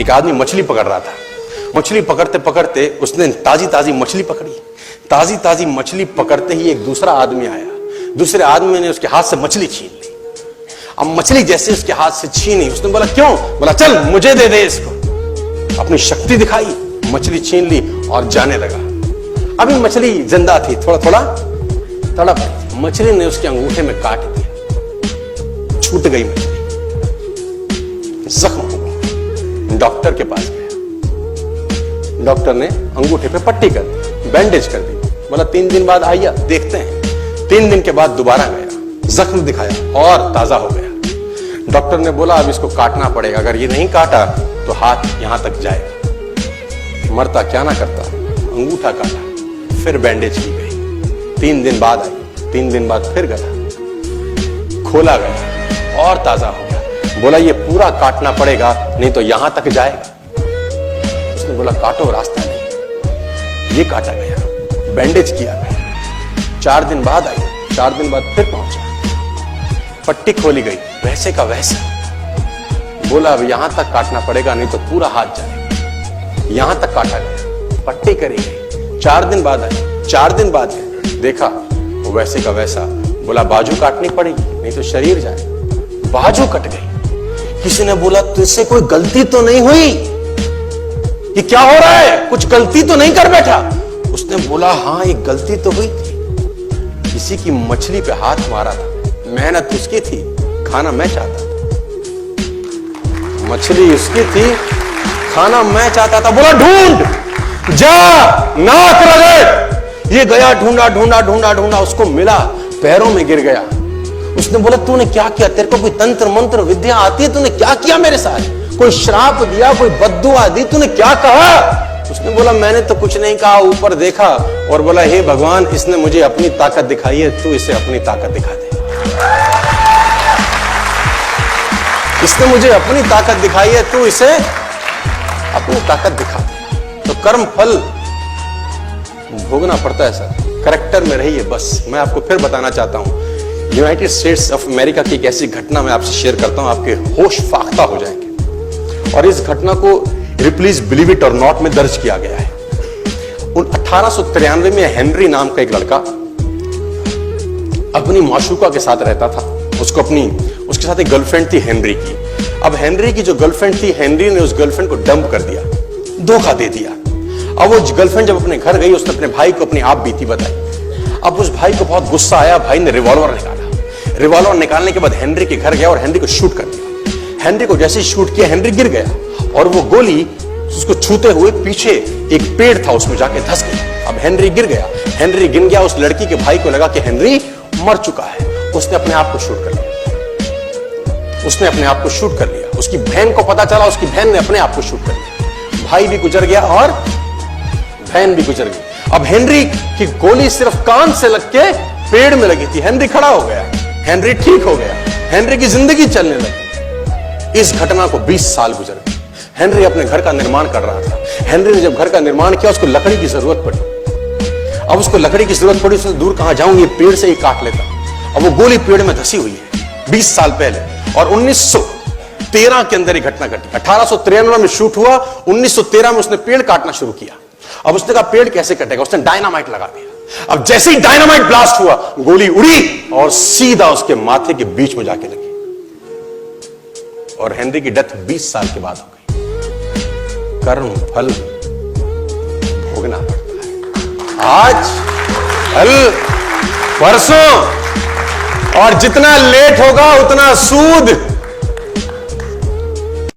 एक आदमी मछली पकड़ रहा था। मछली पकड़ते पकड़ते उसने ताजी ताजी मछली पकड़ी। ताजी ताजी मछली पकड़ते ही एक दूसरा आदमी आया। दूसरे आदमी ने उसके हाथ से मछली छीन ली। अब मछली जैसे उसके हाथ से छीनी, उसने बोला क्यों? बोला चल मुझे दे दे इसको। अपनी शक्ति दिखाई, मछली छीन ली और जाने लगा। अभी मछली जिंदा थी, थोड़ा थोड़ा तड़प रही। मछली ने उसके अंगूठे में काट दिया, छूट गई मछली, जख्म हुआ। डॉक्टर के पास गया। डॉक्टर ने अंगूठे पे पट्टी कर दी, बैंडेज कर दी। बोला 3 दिन बाद आइए देखते हैं। 3 दिन के बाद दोबारा गया, जख्म दिखाया और ताजा हो गया। डॉक्टर ने बोला अब इसको काटना पड़ेगा, अगर ये नहीं काटा तो हाथ यहां तक जाएगा। मरता क्या ना करता, अंगूठा काटा, फिर बैंडेज की गई। 3 दिन बाद आई, 3 दिन बाद फिर गया, खोला गया और ताजा हो गया। बोला ये पूरा काटना पड़ेगा नहीं तो यहां तक जाएगा। उसने बोला काटो, रास्ता नहीं। ये काटा गया, बैंडेज किया गया। 4 दिन बाद आई, 4 दिन बाद फिर पहुंचा, पट्टी खोली गई, वैसे का वैसा। बोला अब यहां तक काटना पड़ेगा नहीं तो पूरा हाथ जाएगा। यहां तक काटा गया, पट्टी करी गई। 4 दिन बाद आई, 4 दिन बाद देखा वो वैसे का वैसा। बोला बाजू काटनी पड़ेगी नहीं तो शरीर जाए। बाजू कट गई। किसी ने बोला तुझसे कोई गलती तो नहीं हुई? ये क्या हो रहा है? कुछ गलती तो नहीं कर बैठा? उसने बोला हाँ एक गलती तो हुई थी। किसी की मछली पे हाथ मारा था, मेहनत उसकी थी, खाना मैं चाहता था। मछली उसकी थी, खाना मैं चाहता था। बोला ढूंढ, जा, नाक रगड़। ये गया, ढूंढा ढूंढा ढूंढा ढूंढा, उसको मिला, पैरों में गिर गया। उसने बोला तूने क्या किया? तेरे को कोई तंत्र मंत्र विद्या आती है? तूने क्या किया मेरे साथ? कोई श्राप दिया, कोई बद्दुआ दी? तूने क्या कहा? उसने बोला मैंने तो कुछ नहीं कहा, ऊपर देखा और बोला हे भगवान इसने मुझे अपनी ताकत दिखाई है, तू इसे अपनी ताकत दिखा दे। इसने मुझे अपनी ताकत दिखाई है, तू इसे अपनी ताकत दिखा दे। तो कर्म फल भोगना पड़ता है सर, करेक्टर में रहिए बस। मैं आपको फिर बताना चाहता हूं, यूनाइटेड स्टेट्स ऑफ अमेरिका की एक ऐसी घटना मैं आपसे शेयर करता हूं, आपके होश फाख्ता हो जाएंगे। और इस घटना को प्लीज बिलीव इट और नॉट में दर्ज किया गया है। 1893 में हेनरी नाम का एक लड़का अपनी माशूका के साथ रहता था। उसके साथ एक गर्लफ्रेंड थी हेनरी की। अब हेनरी की जो गर्लफ्रेंड थी, हेनरी ने उस गर्लफ्रेंड को डंप कर दिया, धोखा दे दिया। अब वो गर्लफ्रेंड जब अपने घर गई, उसने अपने भाई को अपनी आप बीती बताई। अब उस भाई को बहुत गुस्सा आया, भाई ने रिवॉल्वर निकाला। रिवॉल्वर निकालने के बाद हेनरी के घर गया और हेनरी को शूट कर दिया। हेनरी को जैसे ही शूट किया, हेनरी गिर गया और वो गोली उसको छूते हुए पीछे एक पेड़ था उसमें जाके धंस गई। अब हेनरी गिर गया, हेनरी गिर गया। उस लड़की के भाई को लगा कि हेनरी मर चुका है। उसने अपने आप को शूट कर लिया। उसने अपने आप को शूट कर लिया। उसकी बहन को पता चला, उसकी बहन ने अपने आप को शूट कर लिया। भाई भी गुजर गया और बहन भी गुजर गई। अब हेनरी की गोली सिर्फ कान से लग के पेड़ में लगी थी। हेनरी खड़ा हो गया, हेनरी ठीक हो गया, हेनरी की जिंदगी चलने लगी। इस घटना को 20 साल गुजर गए। हेनरी अपने घर का निर्माण कर रहा था। हेनरी ने जब घर का निर्माण किया, उसको लकड़ी की जरूरत पड़ी। अब उसको लकड़ी की जरूरत पड़ी, उसने दूर कहां जाऊं, ये पेड़ से ही काट लेता। अब वो गोली पेड़ में धसी हुई है 20 साल पहले। और 1913 के अंदर ये घटना घटी। 1893 में शूट हुआ, 1913 में उसने पेड़ काटना शुरू किया। अब उसने कहा पेड़ कैसे कटेगा, उसने डायनामाइट लगा दिया। अब जैसे ही डायनामाइट ब्लास्ट हुआ, गोली उड़ी और सीधा उसके माथे के बीच में जाके लगी और हेनरी की डेथ 20 साल के बाद हो गई। कर्म फल भोगना पड़ता है, आज कल परसों, और जितना लेट होगा उतना सूद।